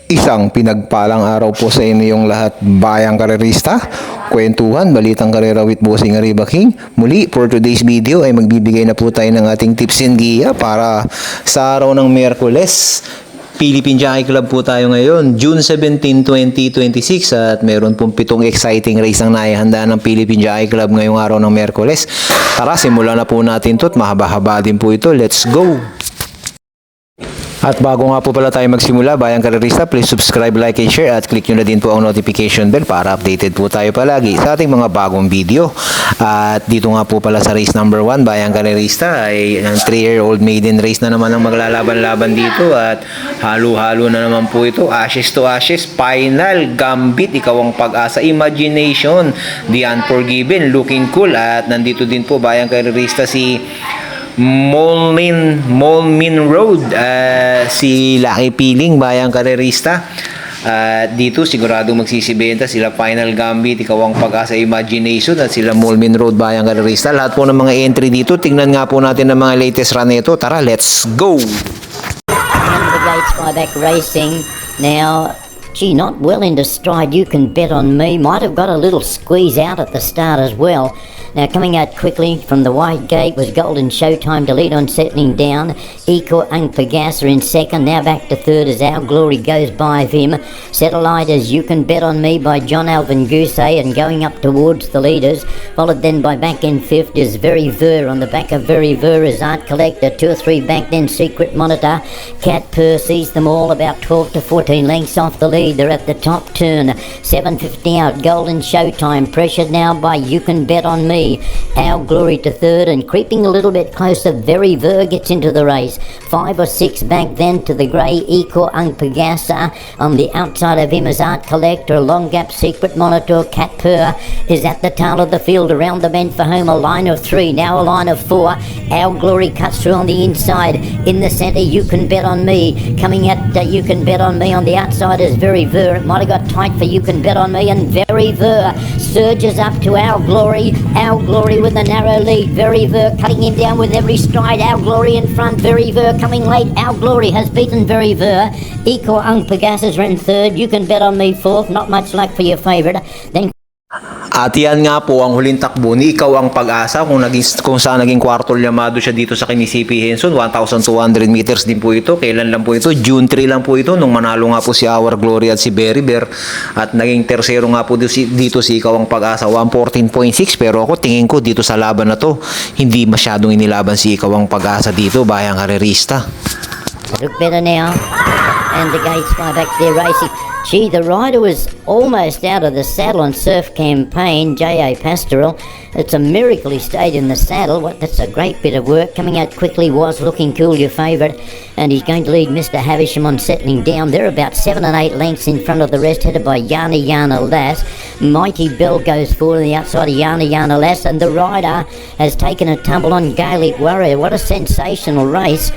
Isang pinagpalang araw po sa inyong lahat, bayang karerista, kwentuhan, balitang karera with Bossing Arriba King. Muli, for today's video ay magbibigay na po tayo ng ating tips and giya para sa araw ng Miyerkules. Philippine Jockey Club po tayo ngayon, June 17, 2026 at meron pong 7 exciting race ang naihanda ng Philippine Jockey Club ngayong araw ng Miyerkules. Tara, simulan na po natin ito at mahaba-haba din po ito. Let's go! At bago nga po pala tayo magsimula, bayang karerista, please subscribe, like, and share at click nyo na din po ang notification bell para updated po tayo palagi sa ating mga bagong video. At dito nga po pala sa race number 1, bayang karerista, ay ang 3-year-old maiden race na naman ang maglalaban-laban dito at halo-halo na naman po ito. Ashes to Ashes, Final, Gambit, Ikaw ang Pag-asa, Imagination, The Unforgiven, Looking Cool at nandito din po bayang karerista si Molmin Road, si Lucky Piling, bayang karerista. Dito sigurado magsisibenta sila Final Gambit, Ikaw ang Pag-asa, Imagination at sila Molmin Road, bayang karerista. Lahat po ng mga entry dito, tingnan nga po natin ang mga latest run nito. Tara, let's go! The Gates Buyback Racing now. Gee, not well into stride. You Can Bet on Me might have got a little squeeze out at the start as well. Now coming out quickly from the wide gate was Golden Showtime to lead on, settling down. Eco Pagasa in second, now back to third as Our Glory goes by of him. Satellite as You Can Bet on Me by John Alvin Gousset and going up towards the leaders. Followed then by back in fifth is Very Ver. On the back of Very Ver is Art Collector. 2 or 3 back then Secret Monitor. Cat Purr sees them all about 12 to 14 lengths off the lead. They're at the top turn. 7.50 out. Golden Showtime pressured now by You Can Bet on Me. Our Glory to third and creeping a little bit closer. Very Ver gets into the race. 5 or 6 back then to the grey Eco Pagasa. On the outside of him is Art Collector. Long gap Secret Monitor. Cat Purr is at the tail of the field. Around the bend for home, a line of 3. Now a line of 4. Our Glory cuts through on the inside. In the centre, You Can Bet on Me. Coming at You Can Bet on Me on the outside is Very Ver. It might have got tight for You Can Bet on Me, and Very Ver surges up to Our Glory. Our Glory with a narrow lead. Very Ver cutting him down with every stride. Our Glory in front. Very Ver coming late. Our Glory has beaten Very Ver. Eco Pagasa's ran third. You Can Bet on Me fourth. Not much luck for your favourite. Then At yan nga po ang huling takbo ni Ikaw ang Pag-asa kung saan naging kwartol llamado siya dito sa Kinisipi Henson. 1,200 meters din po ito. Kailan lang po ito? June 3 lang po ito nung manalo nga po si Our Glory at si Very Bear. At naging tersero nga po dito si Ikaw ang Pag-asa, 114.6. Pero ako tingin ko dito sa laban na to, hindi masyadong inilaban si Ikaw ang Pag-asa dito, bayang karerista. look better now. And the gates fly back there racing. Gee, the rider was almost out of the saddle on Surf Campaign, J.A. Pastoral. It's a miracle he stayed in the saddle. That's a great bit of work. Coming out quickly was Looking Cool, your favourite. And he's going to lead Mr. Havisham on settling down. They're about 7 and 8 lengths in front of the rest, headed by Yana Yana Lass. Mighty Bell goes forward on the outside of Yana Yana Lass. And the rider has taken a tumble on Gaelic Warrior. What a sensational race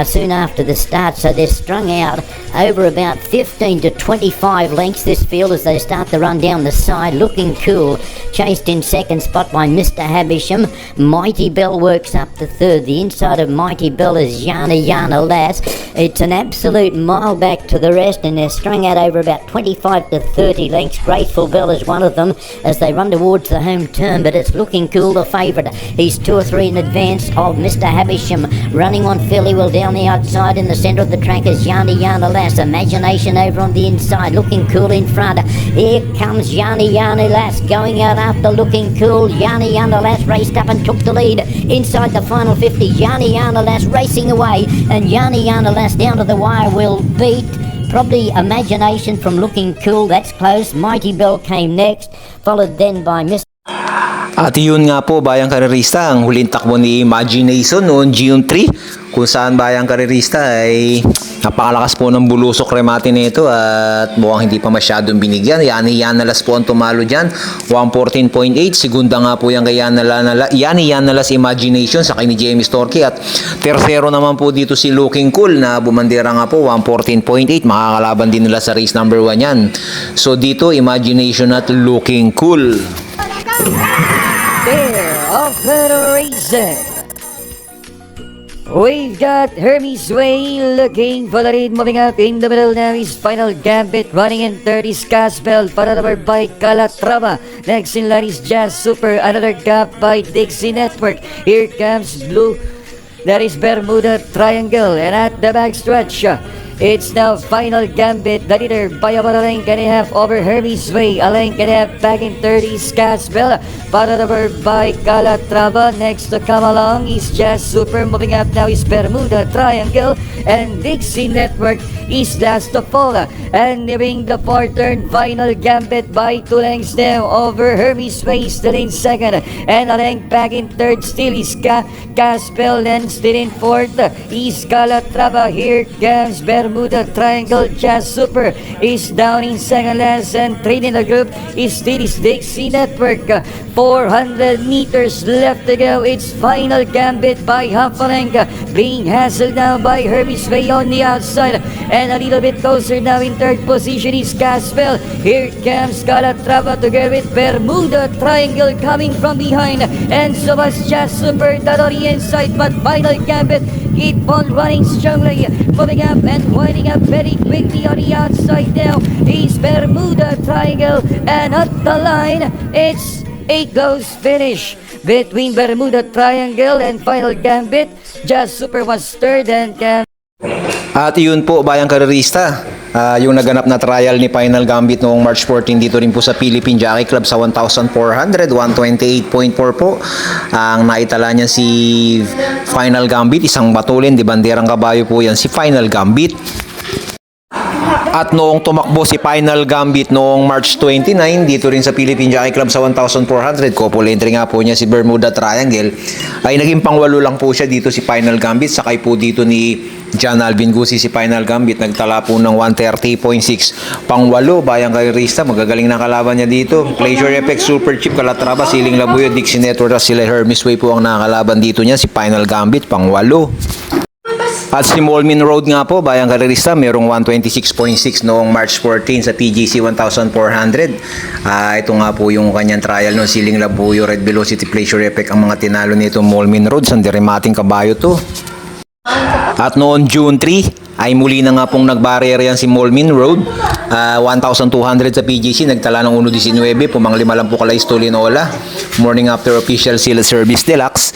soon after the start. So they're strung out over about 15 to 25 lengths, this field, as they start to run down the side. Looking Cool chased in second spot by Mr. Havisham. Mighty Bell works up to third. The inside of Mighty Bell is Yana Yana Lass. It's an absolute mile back to the rest, and they're strung out over about 25 to 30 lengths. Graceful Bell is one of them as they run towards the home turn, but it's Looking Cool, the favourite. He's 2 or 3 in advance of Mr. Havisham. Running on fairly well down the outside. In the centre of the track is Yana Yana Lass. Imagination over on the inside. Looking Cool in front. Here comes Yana Yana Lass going out after Looking Cool. Yana Yana Lass raced up and took the lead inside the final 50. Yana Yana Lass racing away, and Yana Yana Lass down to the wire will beat probably Imagination from Looking Cool. That's close. Mighty Bell came next, followed then by Mr. At yun nga po, bayang karerista, ang huling takbo ni Imagination noon June 3, kung saan bayang karerista ay napakalakas po ng bulusok remate nito at mukhang hindi pa masyadong binigyan. Yani Yanalas po ang tumalo dyan, 114.8. Segunda nga po yan kay Yani Yanalas Imagination sa kay ni Jamie Storky. At tersero naman po dito si Looking Cool na bumandera nga po, 114.8. Makakalaban din nila sa race number 1 yan. So dito, Imagination at Looking Cool. Fear of Federation. We've got Hermes Way looking for the lead, moving up in the middle now is Final Gambit, running in third is Casbell, followed over by Calatrava. Next in line is Jazz Super, another gap by Dixie Network. Here comes Blue, that is Bermuda Triangle, and at the back stretch, it's now Final Gambit, the leader by about a length and a half over Hermes Way. A length and a half back in third is Casbell, followed over by Calatrava. Next to come along is Jazz Super. Moving up now is Bermuda Triangle, and Dixie Network is last to fall. And nearing the fourth turn, Final Gambit by 2 lengths now over Hermes Way, still in second. And a length back in third still is Casbell, and still in fourth is Calatrava. Here comes Bermuda Triangle. Jazz Super is down in second last, and third in the group is still is Dixie Network. 400 meters left to go. It's Final Gambit by half a length, being hassled now by Hermes Way on the outside, and a little bit closer now in third position is Casbell. Here comes Calatrava together with Bermuda Triangle coming from behind, and so was Jazz Super that on the inside, but Final Gambit keep on running strongly, moving up and winding up very quickly on the outside now is Bermuda Triangle, and at the line it's a close finish between Bermuda Triangle and Final Gambit. Jazz Super was third, and At yun po, bayang karerista, yung naganap na trial ni Final Gambit noong March 14 dito rin po sa Philippine Jockey Club sa 1,400, 128.4 po. Ang naitala niya si Final Gambit, isang batulin, di banderang kabayo po yan si Final Gambit. At noong tumakbo si Final Gambit noong March 29 dito rin sa Philippine Jockey Club sa 1,400, couple entry nga po niya si Bermuda Triangle, ay naging pangwalo lang po siya dito si Final Gambit. Sakay po dito ni John Alvin Guzzi si Final Gambit, nagtala po ng 130.6, pangwalo. Bayang karerista, magagaling na kalaban niya dito. Pleasure Effect, Super Chip, Calatrava, Siling Labuyo, Dixie Network, sila Hermes Way po ang nakakalaban dito niya si Final Gambit, pangwalo. At si Molmin Road nga po, bayang karerista, merong 126.6 noong March 14 sa PGC 1,400. Ito nga po yung kanyang trial no, Siling Labuyo, Red Velocity, Pleasure Effect ang mga tinalo nito Molmin Road. Sandirimating kabayo to. At noon June 3 ay muli na nga pong nagbarrier yan si Molmin Road. 1,200 sa PGC, nagtala ng 1.19, pumanglima lang po kala Stolinola. Morning after official sila Service Deluxe.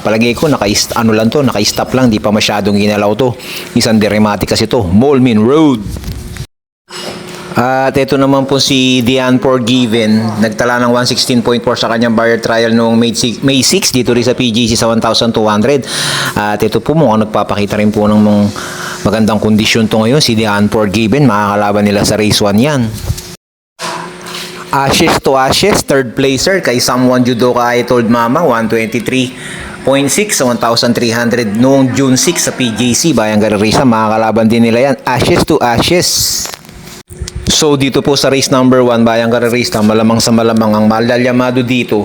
Palagay ko naka-stop lang, di pa masyadong ginalaw to. Isang derematic kasi to, Molmin Road. At ito naman po si Dian Forgiven, nagtala ng 116.4 sa kanyang barrier trial noong May 6 dito rin sa PGC sa 1,200. At ito po mukhang nagpapakita rin po ng magandang kondisyon to ngayon si Dian Forgiven, makakalaban nila sa race 1 yan. Ashes to Ashes, third placer kay Someone Judoka I Told Mama, 123.6 sa 1,300 noong June 6 sa PJC. Bayang karerista, makakalaban din nila yan. Ashes to Ashes. So dito po sa race number 1, bayang karerista, malamang sa malamang ang malalyamado dito,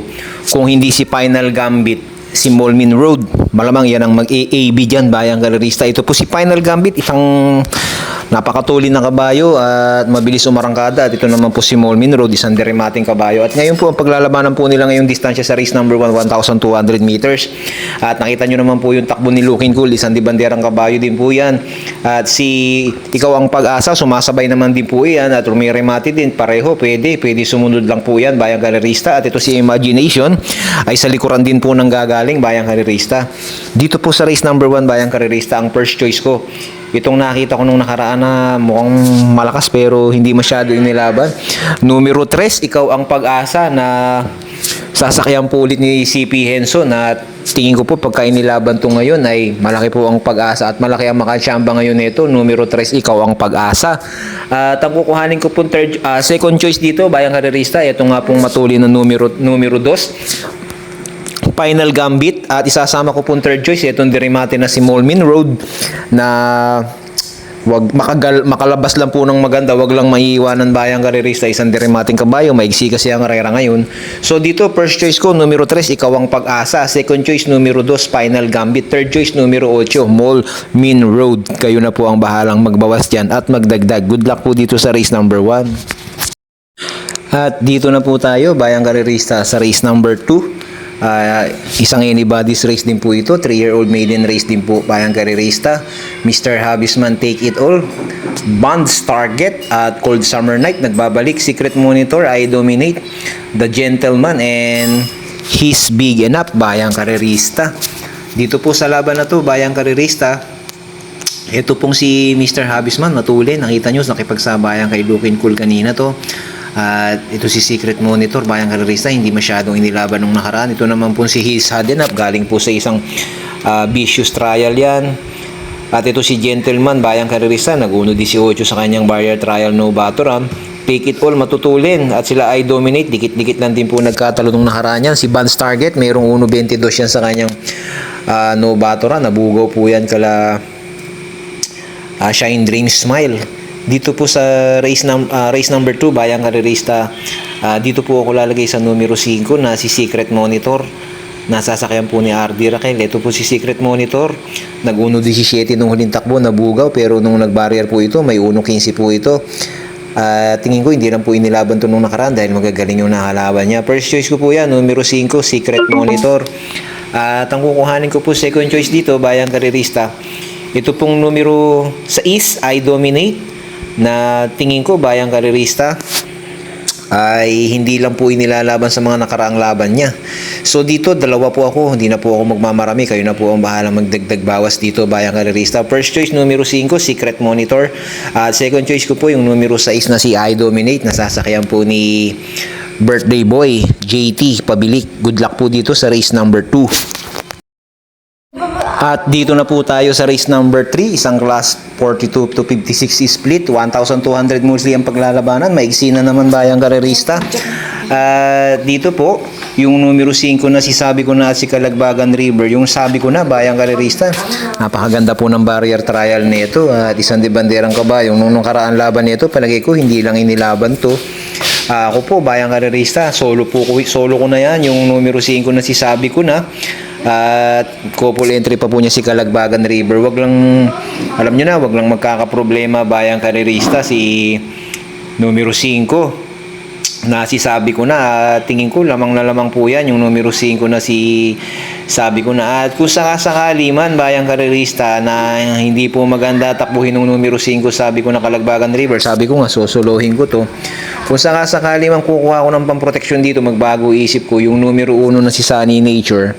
kung hindi si Final Gambit, si Molmin Road, malamang yan ang mag-AAB dyan, bayang karerista. Ito po si Final Gambit, isang napakatulin na kabayo at mabilis umarangkada. At ito naman po si Molmin Road, isang deremating kabayo. At ngayon po, ang paglalabanan po nila ngayong distansya sa race number 1, 1,200 meters. At nakita nyo naman po yung takbo ni Looking Cool, isang dibanderang kabayo din po yan. At si Ikaw ang Pag-asa, sumasabay naman din po yan. At Rumiremati din, pareho, pwede sumunod lang po yan, bayang galerista. At ito si Imagination, ay sa likuran din po ng gagaling, bayang galerista. Dito po sa race number 1, bayang galerista, ang first choice ko, itong nakita ko nung nakaraan na mukhang malakas pero hindi masyado inilaban. Numero 3, Ikaw ang Pag-asa, na sasakyan po ulit ni CP Henson. At tingin ko po pagka inilaban to ngayon ay malaki po ang pag-asa at malaki ang makasyamba ngayon nito. Numero 3, Ikaw ang Pag-asa. At ang kukuhanin ko po second choice dito, bayang karerista, ito nga pong matuli na numero 2, Final Gambit. At isasama ko pong third choice, itong dirimate na si Molmin Road, na wag makalabas lang po ng maganda, wag lang maiiwanan, bayang karerista, isang dirimating kabayo, maigsi kasi ang karera ngayon. So dito, first choice ko, numero 3, Ikaw ang Pag-asa. Second choice, numero 2, Final Gambit. Third choice, numero 8, Molmin Road. Kayo na po ang bahalang magbawas dyan at magdagdag. Good luck po dito sa race number 1. At dito na po tayo, bayang karerista, sa race number 2. Isang anybody's race din po ito. 3-year-old maiden race din po, bayang karerista. Mr. Habisman Take It All, Bonds Target at Cold Summer Night nagbabalik. Secret Monitor, I Dominate, The Gentleman, and He's Big Enough, bayang karerista. Dito po sa laban na to, bayang karerista, ito pong si Mr. Habisman matuli. Nakita nyo, nakipagsabayan kay Lukin Cool kanina to. At ito si Secret Monitor, bayang karerista, hindi masyadong inilaban nung nakaraan. Ito naman po si He's Had Enough, galing po sa isang vicious trial yan. At ito si Gentleman, bayang karerista, nag-1 18 sa kanyang barrier trial, no Batoram. Take It All matutulin, at sila I Dominate, dikit-dikit lang din po nagkatalo nung nakaraan yan. Si Bonds Target, mayroong 1 22 yan sa kanyang no Batoram, nabugaw po yan kala Shine Dream Smile. Dito po sa race number 2, bayang karerista, dito po ako lalagay sa numero 5 na si Secret Monitor. Nasasakyan po ni RD Raquel. Ito po si Secret Monitor. Nag 1-17 nung huling takbo, nabugaw, pero nung nag-barrier po ito, may 1-15 po ito. Tingin ko hindi lang po inilaban to nung nakaraan dahil magagaling yung nakalaban niya. First choice ko po yan, numero 5, Secret Monitor. At ang kukuhanin ko po second choice dito, bayang karerista, ito pong numero 6, I Dominate, na tingin ko bayang karerista ay hindi lang po inilalaban sa mga nakaraang laban niya. So dito, dalawa po ako, hindi na po ako magmamarami, kayo na po ang bahala magdagdag bawas dito, bayang karerista. First choice, numero 5, Secret Monitor. At second choice ko po yung numero 6 na si I Dominate, nasasakyan po ni Birthday Boy, JT Pabilik. Good luck po dito sa race number 2. At dito na po tayo sa race number 3, isang class 42 to 56 split, 1,200 mostly ang paglalabanan, maigsi na naman bayang karerista. Dito po, yung numero 5 na si Sabi Ko Na at si Kalagbagan River, yung Sabi Ko Na, bayang karerista. Napakaganda po ng barrier trial nito at isang debanderang kabayo. Nung nakaraan laban nito, palagay ko hindi lang inilaban to. Ako po, bayang karerista, solo ko na yan, yung numero 5 na si Sabi Ko Na. At couple entry pa po niya si Kalagbagan River. Wag lang, alam nyo na, wag lang magkakaproblema bayang karerista si numero 5 na si Sabi Ko Na. Tingin ko lamang na lamang po yan yung numero 5 na si Sabi Ko Na. At kung sakasakali man bayang karerista na hindi po maganda takbuhin ng numero 5 Sabi Ko Na Kalagbagan River, sabi ko nga susuluhin ko to. Kung sakasakali man kukuha ko ng pamproteksyon dito, magbago isip ko, yung numero 1 na si Sunny Nature,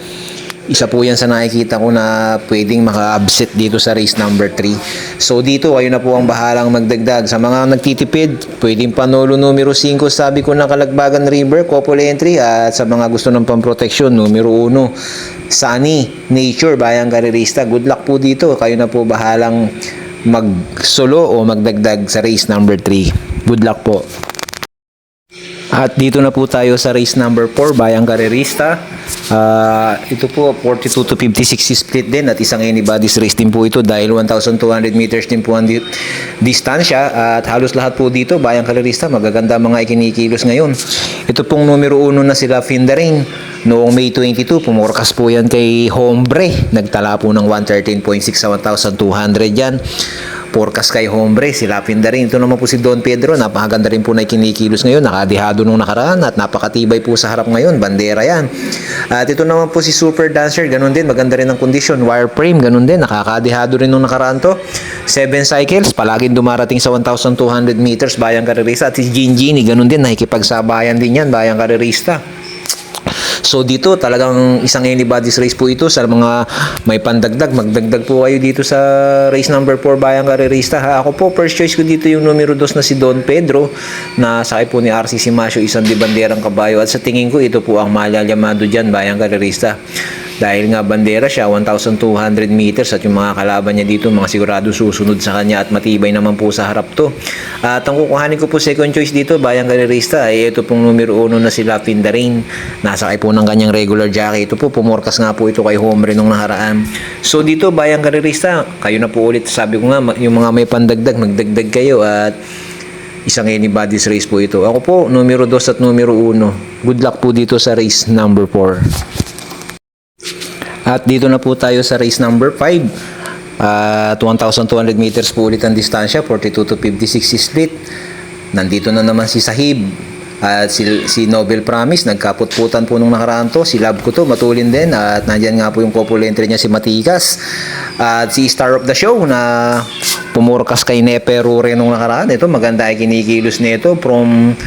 isa po yan sa nakikita ko na pwedeng maka-upset dito sa race number 3. So dito, kayo na po ang bahalang magdagdag. Sa mga nagtitipid, pwedeng panolo numero 5, Sabi Ko Na Kalagbagan River, couple entry. At sa mga gusto ng pamproteksyon, numero 1, Sunny Nature, bayang karerista. Good luck po dito. Kayo na po bahalang mag-solo o magdagdag sa race number 3. Good luck po. At dito na po tayo sa race number 4, bayang karerista. Ito po 42 to 56 split din at isang anybody's race din po ito dahil 1,200 meters din po ang distansya at halos lahat po dito bayang karerista magaganda mga ikinikilos ngayon. Ito pong numero 1 na sila Findering noong May 22, pumorkas po yan kay Hombre, nagtala po ng 113.6 sa 1,200 yan. Forecast kay Hombre, si Lapinda rin. Ito naman po si Don Pedro, napakaganda rin po na kinikilos ngayon, nakadihado nung nakaraan at napakatibay po sa harap ngayon, bandera yan. At ito naman po si Super Dancer, ganun din, maganda rin ang kondisyon, wireframe, ganun din, nakakadihado rin nung nakaraan to. 7 cycles, palaging dumarating sa 1,200 meters, bayang karerista. At si Ginggini, ganun din, nakikipagsabayan din yan, bayang karerista. So dito talagang isang anybody's race po ito sa mga may pandagdag. Magdagdag po kayo dito sa race number 4 bayang karerista. Ako po first choice ko dito yung numero 2 na si Don Pedro na sakay po ni RC Simasio, isang dibanderang kabayo. At sa tingin ko ito po ang malalyamado dyan bayang karerista. Dahil nga bandera siya, 1,200 meters at yung mga kalaban niya dito, mga sigurado susunod sa kanya at matibay naman po sa harap to. At ang kukuhanin ko po second choice dito, bayang karerista, ay ito pong numero 1 na si Lapindarin. Nasakay po ng kanyang regular jockey. Ito po, pumorkas nga po ito kay Hombre nung nakaraan. So dito, bayang karerista, kayo na po ulit. Sabi ko nga, yung mga may pandagdag, magdagdag kayo at isang anybody's race po ito. Ako po, numero 2 at numero 1. Good luck po dito sa race number 4. At dito na po tayo sa race number 5. At 1,200 meters po ulit ang distansya, 42 to 56 split. Nandito na naman si Sahib. At si Nobel Promise, nagkaputputan po nung nakaraan to. Si Love ko to, matulin din. At nandyan nga po yung couple entry niya, si Matikas. At si Star of the Show na pumurkas kay Nepe Rure nung nakaraan. Ito, maganda ay kinikilos nito from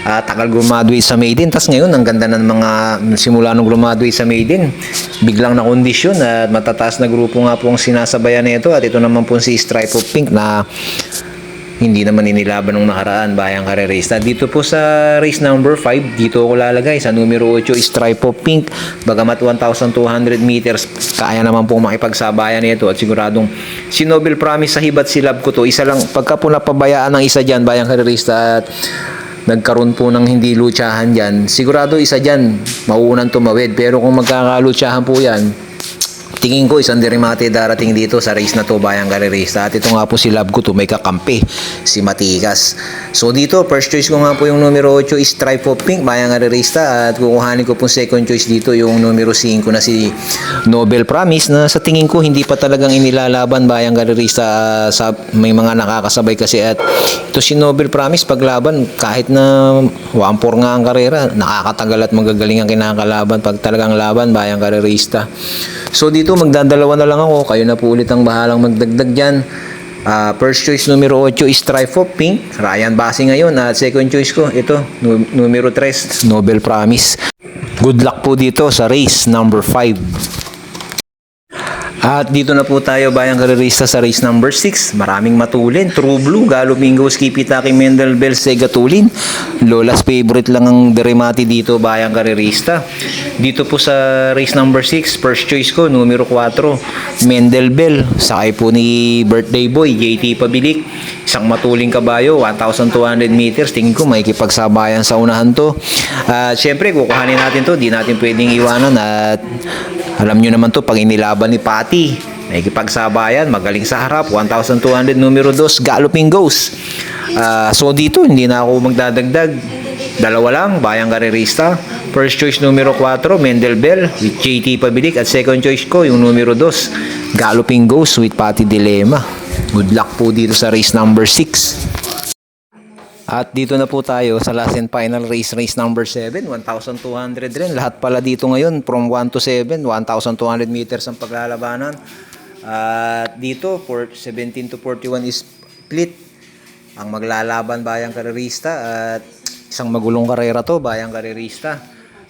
tagal graduate sa Maiden. Tapos ngayon, ang ganda ng mga simula nung graduate sa Maiden. Biglang na kondisyon at matataas na grupo nga po ang sinasabayan nito. At ito naman po si Stripe of Pink na hindi naman inilaban nung nakaraan, bayang karerista. Dito po sa race number 5, dito ako lalagay sa numero 8, Stripe of Pink. Bagamat 1,200 meters, kaya naman po makipagsabayan nito at siguradong si Nobel Promise sa hibat si Love ko to. Isa lang, pagka po napabayaan ng isa dyan, bayang karerista, at nagkaroon po ng hindi lutsahan dyan, sigurado isa dyan, mauunang tumawid. Pero kung magkakalutsahan po yan, tingin ko isang dirimate darating dito sa race na to, bayang karerista. At ito nga po si Love ko to, may kakampi, si Matikas. So dito, first choice ko nga po yung numero 8, Stripe of Pink, bayang karerista. At kukuhanin ko po second choice dito yung numero 5 na si Nobel Promise, na sa tingin ko hindi pa talagang inilalaban, bayang karerista. Sa may mga nakakasabay kasi. At ito si Nobel Promise, paglaban, kahit na 1-4 nga ang karera, nakakatagal at magagaling ang kinakalaban pag talagang laban, bayang karerista. So dito magdadalawa na lang ako, kayo na po ulit ang bahalang magdagdag dyan. First choice numero 8, Stripe of Pink, Ryan Basi ngayon. At second choice ko, ito, numero 3, Nobel Promise. Good luck po dito sa race number 5. At dito na po tayo, bayang karerista, sa race number 6. Maraming matulin. True Blue, Galo Bingo, Skippy Taki, Mendel Bell, Sega Tulin. Lola's favorite lang ang Derimati dito, bayang karerista. Dito po sa race number 6, first choice ko, numero 4, Mendel Bell. Sakay po ni Birthday Boy, JT Pabilik. Isang matuling kabayo, 1,200 meters. Tingin ko makikipagsabayan sa unahan to. At syempre, kukuhanin natin to. Di natin pwedeng iwanan. At alam nyo naman to, pag inilaban ni Patty, nakikipagsabayan, magaling sa harap, 1,200, numero 2, Galloping Ghost. So dito, hindi na ako magdadagdag. Dalawa lang, bayang karerista. First choice, numero 4, Mendel Bell with JT Pabilik. At second choice ko, yung numero 2, Galloping Ghost with Patty Dilema. Good luck po dito sa race number 6. At dito na po tayo sa last and final race, race number 7, 1,200 rin. Lahat pala dito ngayon, from 1 to 7, 1,200 meters ang paglalabanan. At dito, 17 to 41 is split. Ang maglalaban, bayang karerista. At isang magulong karera to, bayang karerista.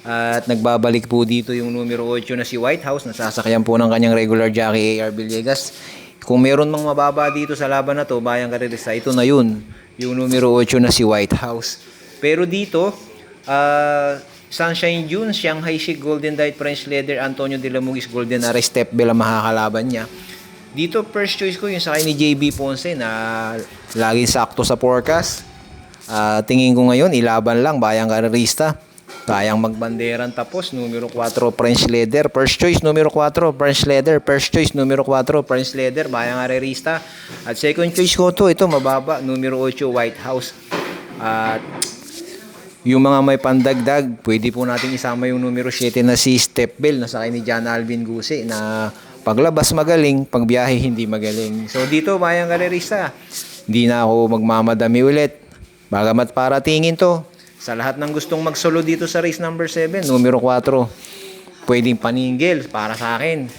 At nagbabalik po dito yung numero 8 na si White House. Nasasakyan po ng kanyang regular jockey AR Villegas. Kung meron mang mababa dito sa laban na to, bayang karerista, ito na yun. Yung numero 8 na si White House. Pero dito, Sunshine Dunes, Shanghai Chic, Golden Diet, French Leather, Antonio de la Mugis, Golden Arrest, Step Bell ang makakalaban niya. Dito, first choice ko yung sakay ni JB Ponce na lagi sakto sa forecast. Tingin ko ngayon, ilaban lang, bayang karerista. Kayang magbanderan, tapos numero 4, French Leather. First choice, numero 4, French Leather. First choice, numero 4, French Leather, bayang karerista. At second choice ko to, ito mababa, numero 8, White House. At yung mga may pandagdag, pwede po natin isama yung numero 7 na si Step Bell na sakay ni John Alvin Guse na paglabas magaling, pagbiyahe hindi magaling. So dito, bayang karerista, hindi na ako magmamadami ulit. Bagamat para tingin to, sa lahat ng gustong magsolo dito sa race number 7, numero 4, pwedeng paninggil para sa akin.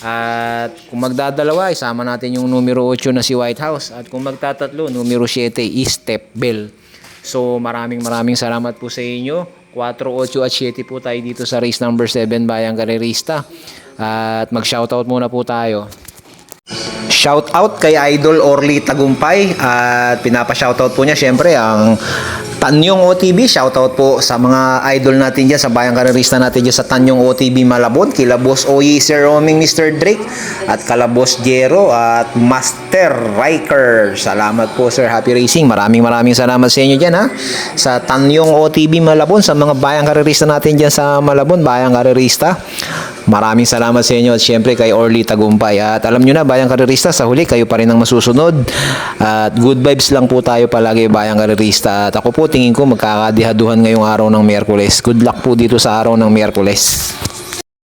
At kung magdadalawa, isama natin yung numero 8 na si White House. At kung magtatatlo, numero 7 is Step Bell. So maraming salamat po sa inyo. 4, 8 at 7 po tayo dito sa race number 7, bayang karerista. At mag-shoutout muna po tayo. Shoutout kay Idol Orly Tagumpay. At pinapa-shoutout po niya syempre ang Tanyong OTB, shoutout po sa mga idol natin dyan, sa bayang karerista natin dyan sa Tanyong OTB Malabon, kila Boss Oye, Sir Roming, Mr. Drake, at kala Boss Jero, at Master Riker. Salamat po, Sir. Happy Racing. Maraming salamat sa inyo dyan, ha. Sa Tanyong OTB Malabon, sa mga bayang karerista natin dyan sa Malabon, bayang karerista. Maraming salamat sa inyo at syempre kay Orly Tagumpay. At alam nyo na, bayang karerista, sa huli kayo pa rin ang masusunod. At good vibes lang po tayo palagi, bayang karerista. At ako po, tingin ko magkakadihaduhan ngayong araw ng Miyerkules. Good luck po dito sa araw ng Miyerkules.